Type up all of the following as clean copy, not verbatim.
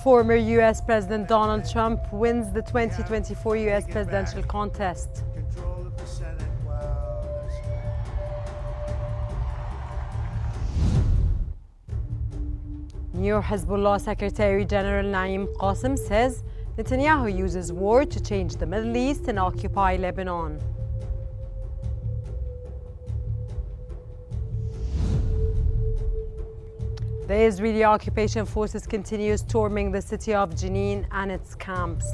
Former U.S. President Donald Trump wins the 2024 U.S. presidential contest. Control of the Senate. Wow. New Hezbollah Secretary General Naim Qassem says Netanyahu uses war to change the Middle East and occupy Lebanon. The Israeli occupation forces continue storming the city of Jenin and its camps.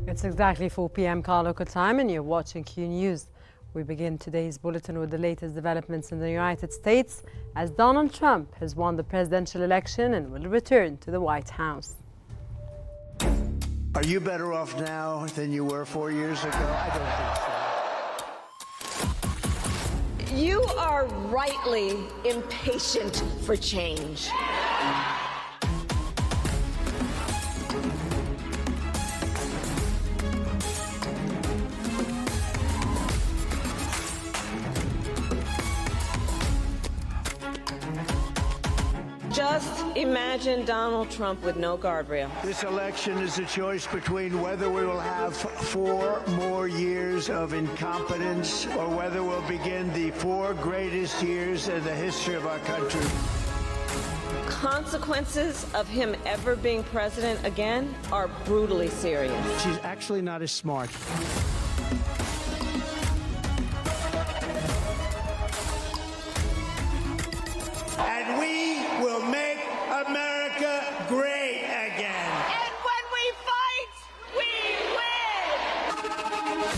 It's exactly 4 p.m. car local time and you're watching Q News. We begin today's bulletin with the latest developments in the United States as Donald Trump has won the presidential election and will return to the White House. Are you better off now than you were 4 years ago? I don't think so. You are rightly impatient for change. Just imagine Donald Trump with no guardrail. This election is a choice between whether we will have 4 more years of incompetence or whether we'll begin the 4 greatest years in the history of our country. Consequences of him ever being president again are brutally serious. She's actually not as smart. And we will make America great again. And when we fight, we win!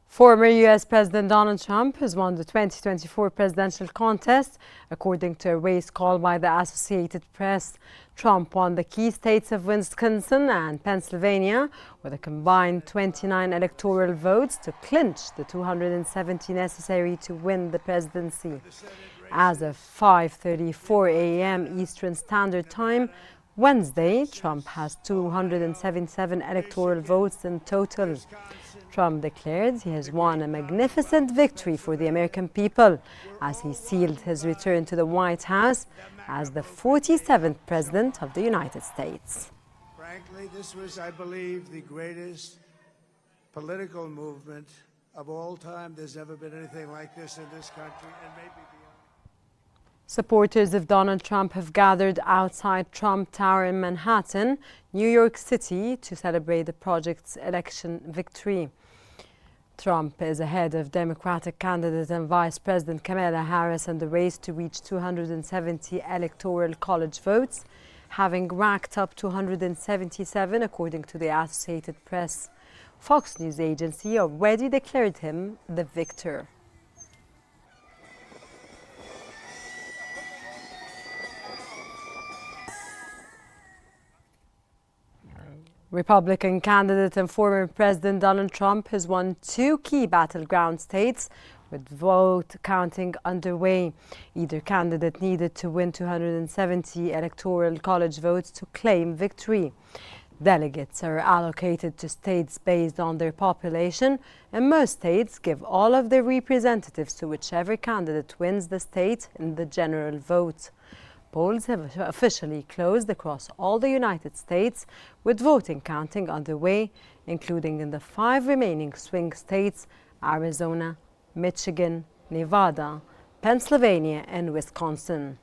Former U.S. President Donald Trump has won the 2024 presidential contest. According to a race called by the Associated Press, Trump won the key states of Wisconsin and Pennsylvania with a combined 29 electoral votes to clinch the 270 necessary to win the presidency. As of 5:34 a.m. Eastern Standard Time, Wednesday, Trump has 277 electoral votes in total. Trump declared he has won a magnificent victory for the American people as he sealed his return to the White House as the 47th President of the United States. Frankly, this was, I believe, the greatest political movement of all time. There's never been anything like this in this country and maybe beyond. Supporters of Donald Trump have gathered outside Trump Tower in Manhattan, New York City, to celebrate the project's election victory. Trump is ahead of Democratic candidate and Vice President Kamala Harris in the race to reach 270 electoral college votes, having racked up 277 according to the Associated Press. Fox News agency already declared him the victor. Republican candidate and former President Donald Trump has won 2 key battleground states with vote counting underway. Either candidate needed to win 270 electoral college votes to claim victory. Delegates are allocated to states based on their population, and most states give all of their representatives to whichever candidate wins the state in the general vote. Polls have officially closed across all the United States, with voting counting underway, including in the 5 remaining swing states: Arizona, Michigan, Nevada, Pennsylvania, and Wisconsin.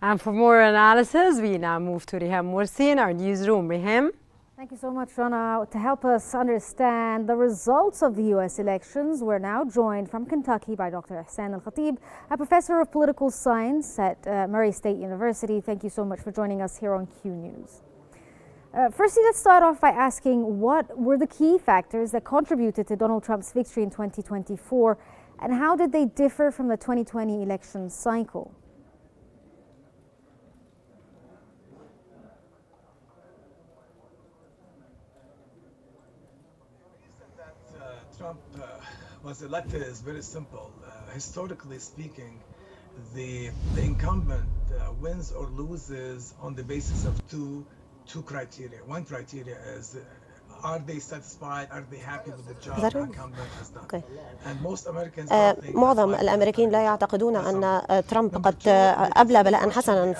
And for more analysis, we now move to Riham Morsi in our newsroom. Riham. Thank you so much, Rana. To help us understand the results of the U.S. elections, we're now joined from Kentucky by Dr. Ihsan Al-Khatib, a professor of political science at Murray State University. Thank you so much for joining us here on Q News. Firstly, let's start off by asking what were the key factors that contributed to Donald Trump's victory in 2024, and how did they differ from the 2020 election cycle? Trump was elected is very simple. Historically speaking, the incumbent wins or loses on the basis of two criteria. One criteria is, are they satisfied? Are they happy with the job the incumbent has done? Okay. And most Americans معظم الأمريكيين لا يعتقدون أن ترامب قد أبلى بلاء حسنا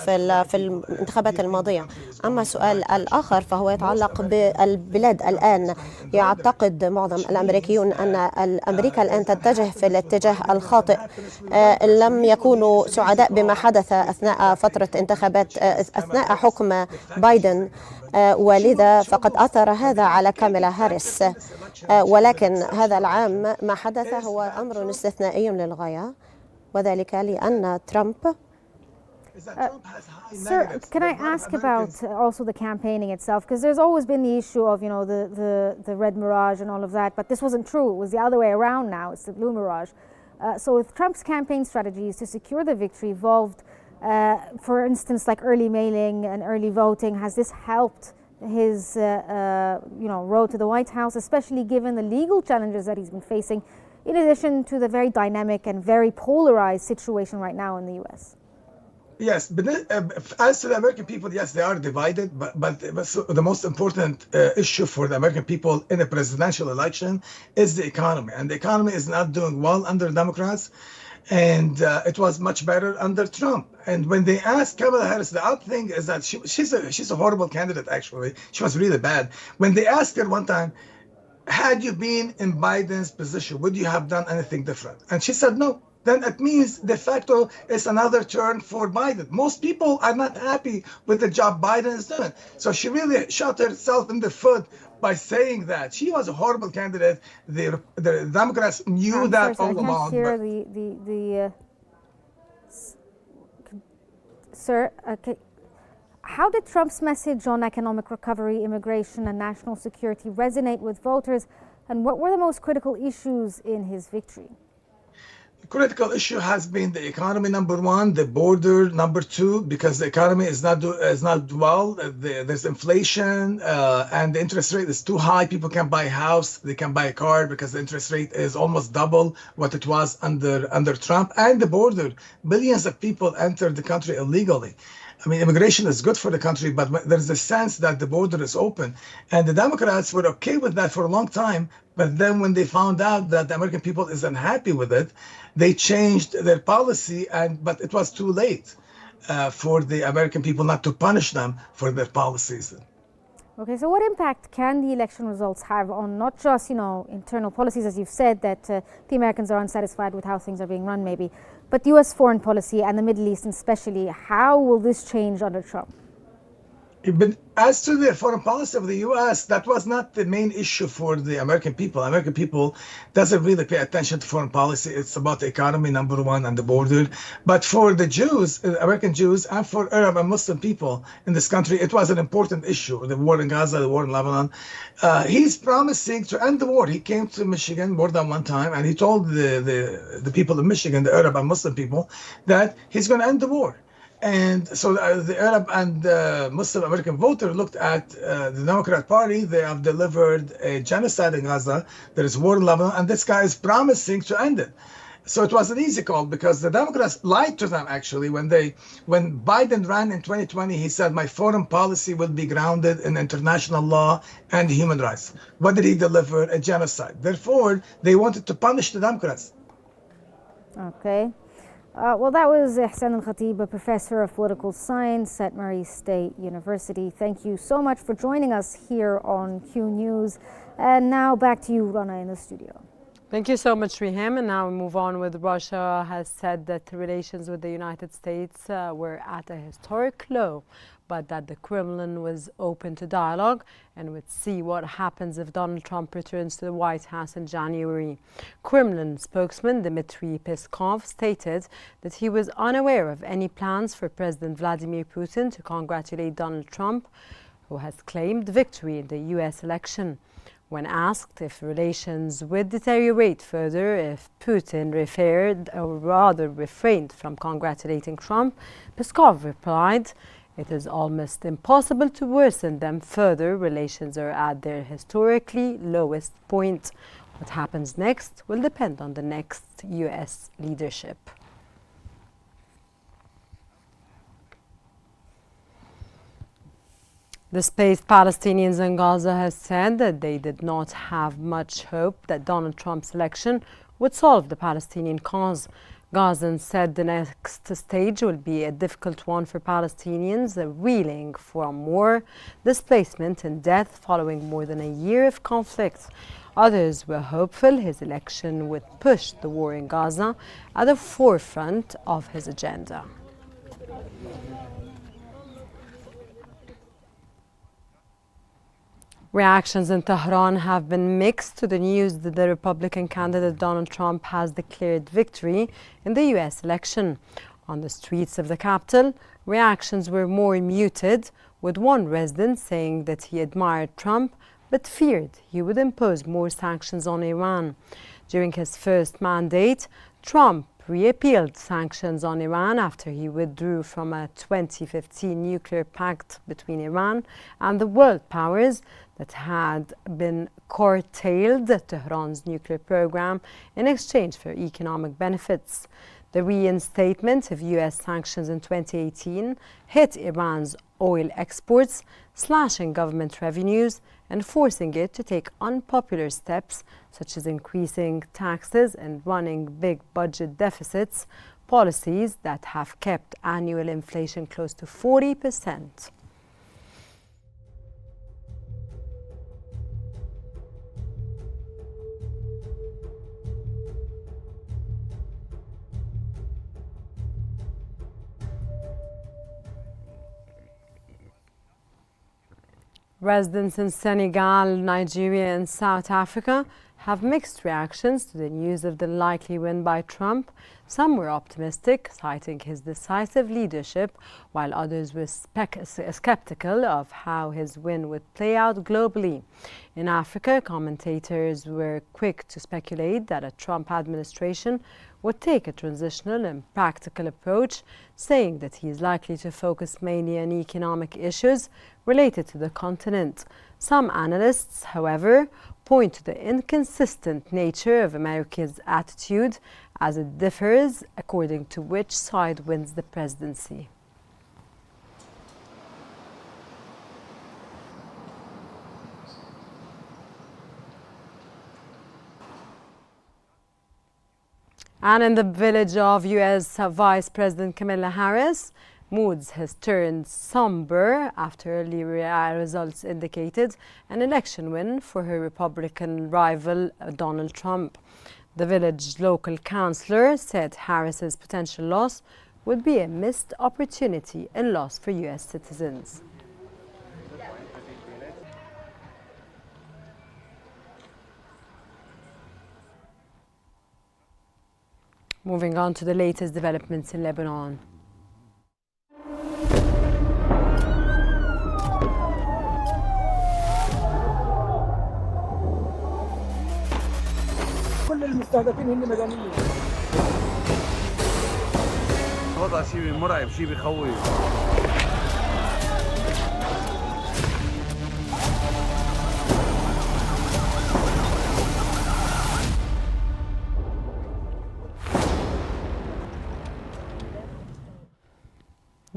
في الانتخابات الماضية. أما السؤال الآخر فهو يتعلق بالبلاد الآن. يعتقد معظم الأمريكيون أن أمريكا الآن تتجه في الاتجاه الخاطئ. لم يكونوا سعداء بما حدث أثناء فترة انتخابات أثناء حكم بايدن، ولذا فقد أثر هذا على كاميلا هاريس. ولكن هذا العام ما حدث هو أمر استثنائي للغاية، وذلك لأن ترامب. Sir, can I ask about also the campaigning itself? Because there's always been the issue of, the red mirage and all of that, but this wasn't true. It was the other way around now. It's the blue mirage. So with Trump's campaign strategies to secure the victory evolved, for instance, like early mailing and early voting, has this helped his road to the White House, especially given the legal challenges that he's been facing, in addition to the very dynamic and very polarized situation right now in the U.S.? Yes, but as to the American people, yes, they are divided. But the most important issue for the American people in a presidential election is the economy, and the economy is not doing well under Democrats. And it was much better under Trump. And when they asked Kamala Harris, the odd thing is that she's a horrible candidate, actually. She was really bad. When they asked her one time, had you been in Biden's position, would you have done anything different? And she said no. Then it means de facto it's another turn for Biden. Most people are not happy with the job Biden is doing. So she really shot herself in the foot by saying that. She was a horrible candidate. The Democrats knew that all along. Sir, okay. How did Trump's message on economic recovery, immigration, and national security resonate with voters, and what were the most critical issues in his victory? Critical issue has been the economy, number one, the border, number two, because the economy is not well. There's inflation, and the interest rate is too high. People can't buy a house, they can't buy a car because the interest rate is almost double what it was under Trump. And the border, billions of people entered the country illegally. I mean, immigration is good for the country, but there's a sense that the border is open. And the Democrats were okay with that for a long time. But then when they found out that the American people is unhappy with it, they changed their policy. But it was too late for the American people not to punish them for their policies. Okay, so what impact can the election results have on not just, internal policies, as you've said, that the Americans are unsatisfied with how things are being run maybe, but U.S. foreign policy and the Middle East especially? How will this change under Trump? But as to the foreign policy of the U.S., that was not the main issue for the American people. American people doesn't really pay attention to foreign policy. It's about the economy, number one, and the border. But for the Jews, American Jews, and for Arab and Muslim people in this country, it was an important issue. The war in Gaza, the war in Lebanon. He's promising to end the war. He came to Michigan more than one time, and he told the people of Michigan, the Arab and Muslim people, that he's going to end the war. And so the Arab and Muslim American voter looked at the Democrat Party. They have delivered a genocide in Gaza. There is war in Lebanon, and this guy is promising to end it. So it was an easy call because the Democrats lied to them, actually. When Biden ran in 2020, he said, my foreign policy will be grounded in international law and human rights. What did he deliver? A genocide. Therefore, they wanted to punish the Democrats. Okay. Well, that was Ihsan Al-Khatib, a professor of political science at Murray State University. Thank you so much for joining us here on Q News. And now back to you, Rana, in the studio. Thank you so much, Riham. And now we move on with Russia has said that relations with the United States were at a historic low, but that the Kremlin was open to dialogue and would see what happens if Donald Trump returns to the White House in January. Kremlin spokesman Dmitry Peskov stated that he was unaware of any plans for President Vladimir Putin to congratulate Donald Trump, who has claimed victory in the U.S. election. When asked if relations would deteriorate further if Putin refrained from congratulating Trump, Peskov replied, "It is almost impossible to worsen them further. Relations are at their historically lowest point. What happens next will depend on the next U.S. leadership." Displaced Palestinians in Gaza have said that they did not have much hope that Donald Trump's election would solve the Palestinian cause. Gazans said the next stage will be a difficult one for Palestinians reeling from war, displacement and death following more than a year of conflict. Others were hopeful his election would push the war in Gaza at the forefront of his agenda. Reactions in Tehran have been mixed to the news that the Republican candidate Donald Trump has declared victory in the U.S. election. On the streets of the capital, reactions were more muted, with one resident saying that he admired Trump but feared he would impose more sanctions on Iran. During his first mandate, Trump reappealed sanctions on Iran after he withdrew from a 2015 nuclear pact between Iran and the world powers that had been curtailed Tehran's nuclear program in exchange for economic benefits. The reinstatement of U.S. sanctions in 2018 hit Iran's oil exports, slashing government revenues and forcing it to take unpopular steps such as increasing taxes and running big budget deficits, policies that have kept annual inflation close to 40%. Residents in Senegal, Nigeria and South Africa have mixed reactions to the news of the likely win by Trump. Some were optimistic, citing his decisive leadership, while others were skeptical of how his win would play out globally. In Africa, commentators were quick to speculate that a Trump administration would take a transitional and practical approach, saying that he is likely to focus mainly on economic issues related to the continent. Some analysts, however, point to the inconsistent nature of America's attitude as it differs according to which side wins the presidency. And in the village of U.S. Vice President Kamala Harris, moods has turned somber after early results indicated an election win for her Republican rival Donald Trump. The village local councillor said Harris's potential loss would be a missed opportunity and loss for U.S. citizens. Moving on to the latest developments in Lebanon. كل المستهدفين هن مدنيين. وضع شيء مرعب، شيء بخوف.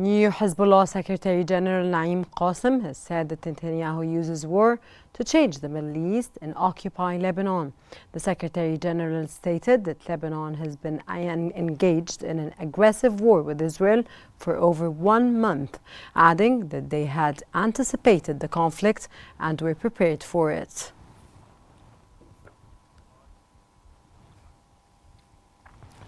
New Hezbollah Secretary General Naim Qassem has said that Netanyahu uses war to change the Middle East and occupy Lebanon. The Secretary General stated that Lebanon has been engaged in an aggressive war with Israel for over 1 month, adding that they had anticipated the conflict and were prepared for it.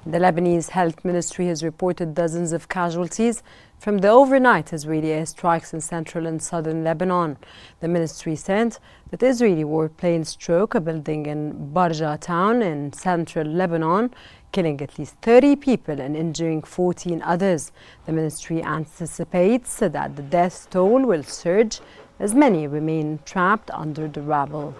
The Lebanese Health Ministry has reported dozens of casualties from the overnight Israeli airstrikes in central and southern Lebanon. The ministry said that Israeli warplanes struck a building in Barja town in central Lebanon, killing at least 30 people and injuring 14 others. The ministry anticipates that the death toll will surge as many remain trapped under the rubble.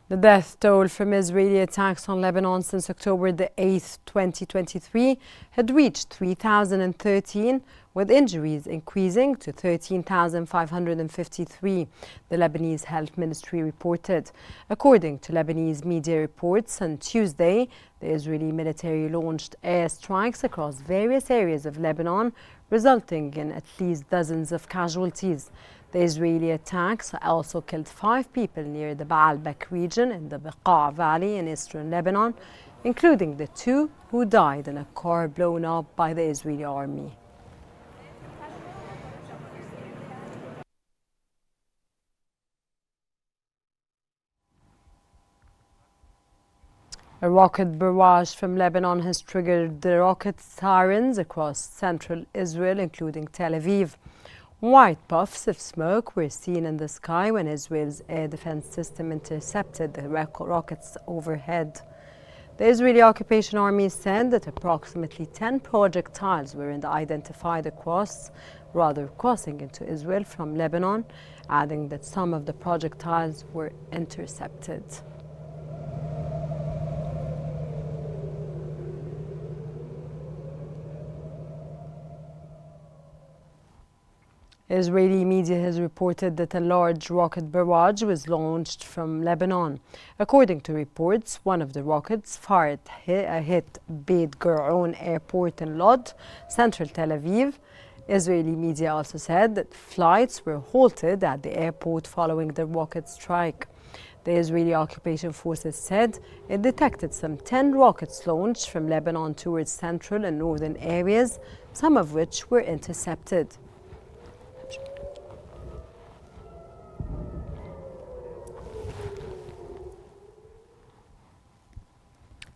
The death toll from Israeli attacks on Lebanon since October the 8th, 2023 had reached 3,013, with injuries increasing to 13,553, the Lebanese Health Ministry reported. According to Lebanese media reports, on Tuesday, the Israeli military launched airstrikes across various areas of Lebanon, resulting in at least dozens of casualties. The Israeli attacks also killed 5 people near the Baalbek region in the Beqa Valley in eastern Lebanon, including the 2 who died in a car blown up by the Israeli army. A rocket barrage from Lebanon has triggered the rocket sirens across central Israel, including Tel Aviv. White puffs of smoke were seen in the sky when Israel's air defense system intercepted the rockets overhead. The Israeli occupation army said that approximately 10 projectiles were identified crossing into Israel from Lebanon, adding that some of the projectiles were intercepted. Israeli media has reported that a large rocket barrage was launched from Lebanon. According to reports, one of the rockets hit Beit Gurion Airport in Lod, central Tel Aviv. Israeli media also said that flights were halted at the airport following the rocket strike. The Israeli occupation forces said it detected some 10 rockets launched from Lebanon towards central and northern areas, some of which were intercepted.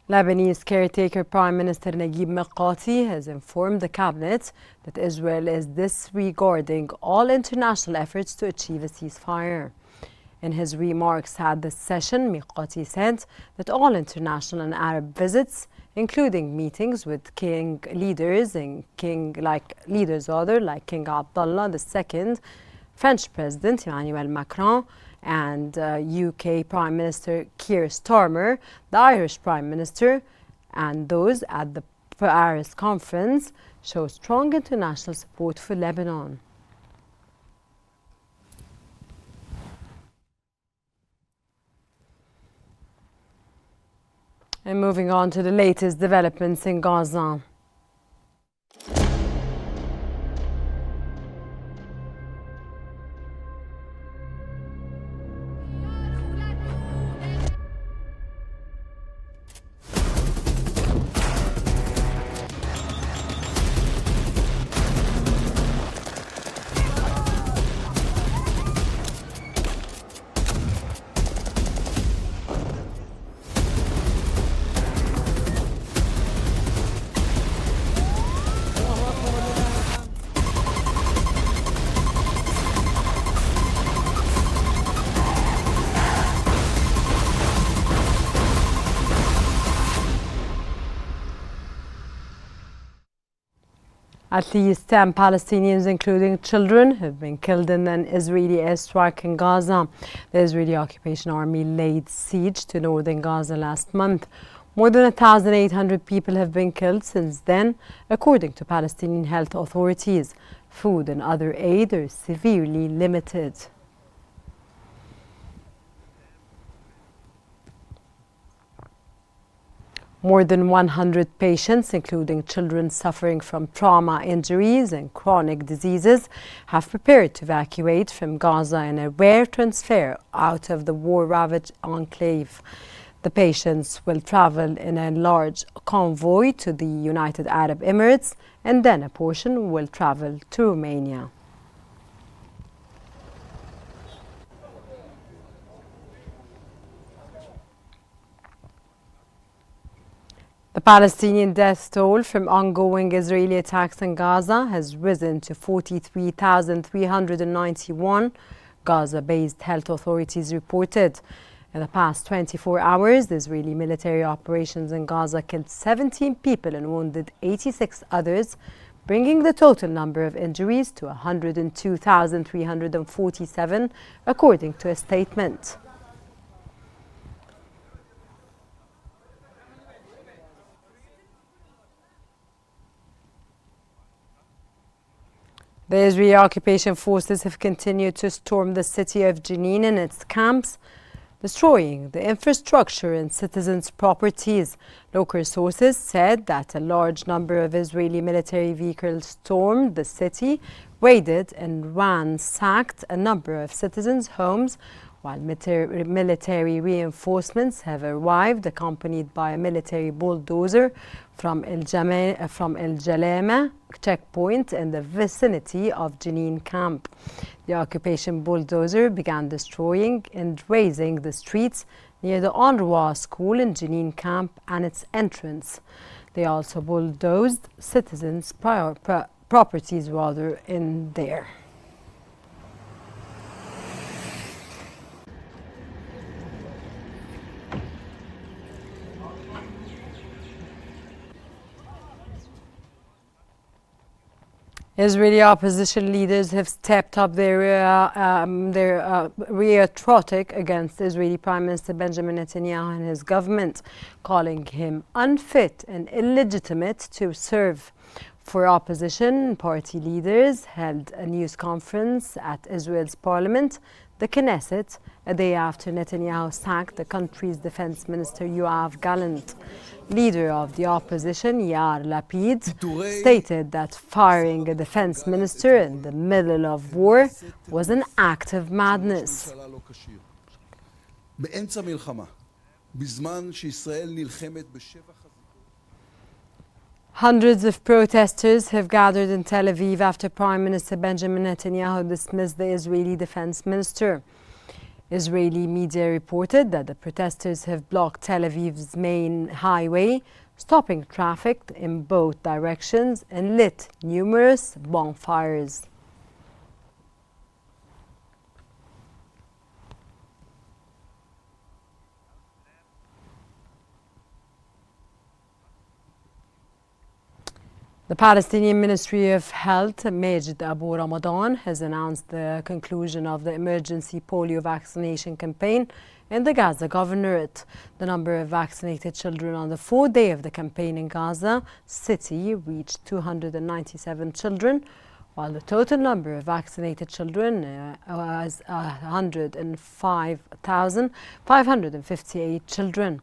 Lebanese caretaker Prime Minister Naguib Mikati has informed the cabinet that Israel is disregarding all international efforts to achieve a ceasefire. In his remarks at this session, Mikati said that all international and Arab visits, including meetings with leaders like King Abdullah II, French President Emmanuel Macron, and UK Prime Minister Keir Starmer, the Irish Prime Minister, and those at the Paris conference show strong international support for Lebanon. And moving on to the latest developments in Gaza. At least 10 Palestinians, including children, have been killed in an Israeli airstrike in Gaza. The Israeli occupation army laid siege to northern Gaza last month. More than 1,800 people have been killed since then, according to Palestinian health authorities. Food and other aid are severely limited. More than 100 patients, including children suffering from trauma injuries and chronic diseases, have prepared to evacuate from Gaza in a rare transfer out of the war-ravaged enclave. The patients will travel in a large convoy to the United Arab Emirates, and then a portion will travel to Romania. The Palestinian death toll from ongoing Israeli attacks in Gaza has risen to 43,391, Gaza-based health authorities reported. In the past 24 hours, the Israeli military operations in Gaza killed 17 people and wounded 86 others, bringing the total number of injuries to 102,347, according to a statement. The Israeli occupation forces have continued to storm the city of Jenin and its camps, destroying the infrastructure and citizens' properties. Local sources said that a large number of Israeli military vehicles stormed the city, raided and ransacked a number of citizens' homes, while military reinforcements have arrived, accompanied by a military bulldozer from El Jalema checkpoint in the vicinity of Jenin camp. The occupation bulldozer began destroying and razing the streets near the UNRWA school in Jenin camp and its entrance. They also bulldozed citizens' properties in there. Israeli opposition leaders have stepped up their rhetoric against Israeli Prime Minister Benjamin Netanyahu and his government, calling him unfit and illegitimate to serve. For opposition party leaders held a news conference at Israel's parliament, the Knesset, a day after Netanyahu sacked the country's defense minister Yoav Gallant. Leader of the opposition, Yair Lapid, stated that firing a defense minister in the middle of war was an act of madness. Hundreds of protesters have gathered in Tel Aviv after Prime Minister Benjamin Netanyahu dismissed the Israeli defense minister. Israeli media reported that the protesters have blocked Tel Aviv's main highway, stopping traffic in both directions and lit numerous bonfires. The Palestinian Ministry of Health, Majid Abu Ramadan, has announced the conclusion of the emergency polio vaccination campaign in the Gaza Governorate. The number of vaccinated children on the fourth day of the campaign in Gaza City reached 297 children, while the total number of vaccinated children was 105,558 children.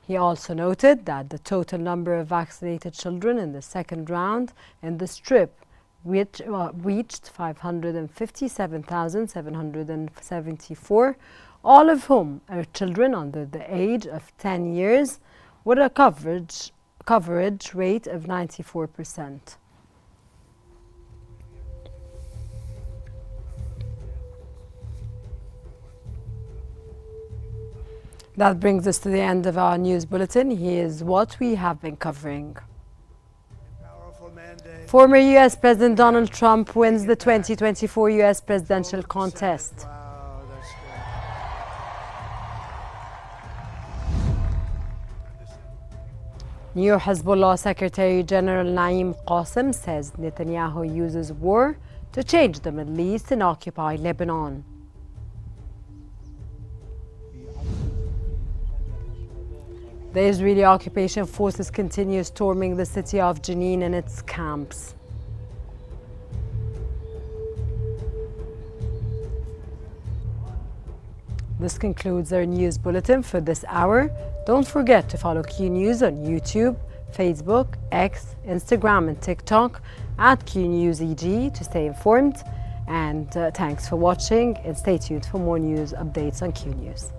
He also noted that the total number of vaccinated children in the second round in the Strip reached 557,774, all of whom are children under the age of 10 years, with a coverage rate of 94%. That brings us to the end of our news bulletin. Here's what we have been covering. Former U.S. President Donald Trump wins the 2024 U.S. presidential contest. Wow, that's good. New Hezbollah Secretary General Naim Qassem says Netanyahu uses war to change the Middle East and occupy Lebanon. The Israeli occupation forces continue storming the city of Jenin and its camps. This concludes our news bulletin for this hour. Don't forget to follow Qnews on YouTube, Facebook, X, Instagram and TikTok at QNewsEG to stay informed. And thanks for watching, and stay tuned for more news updates on Qnews.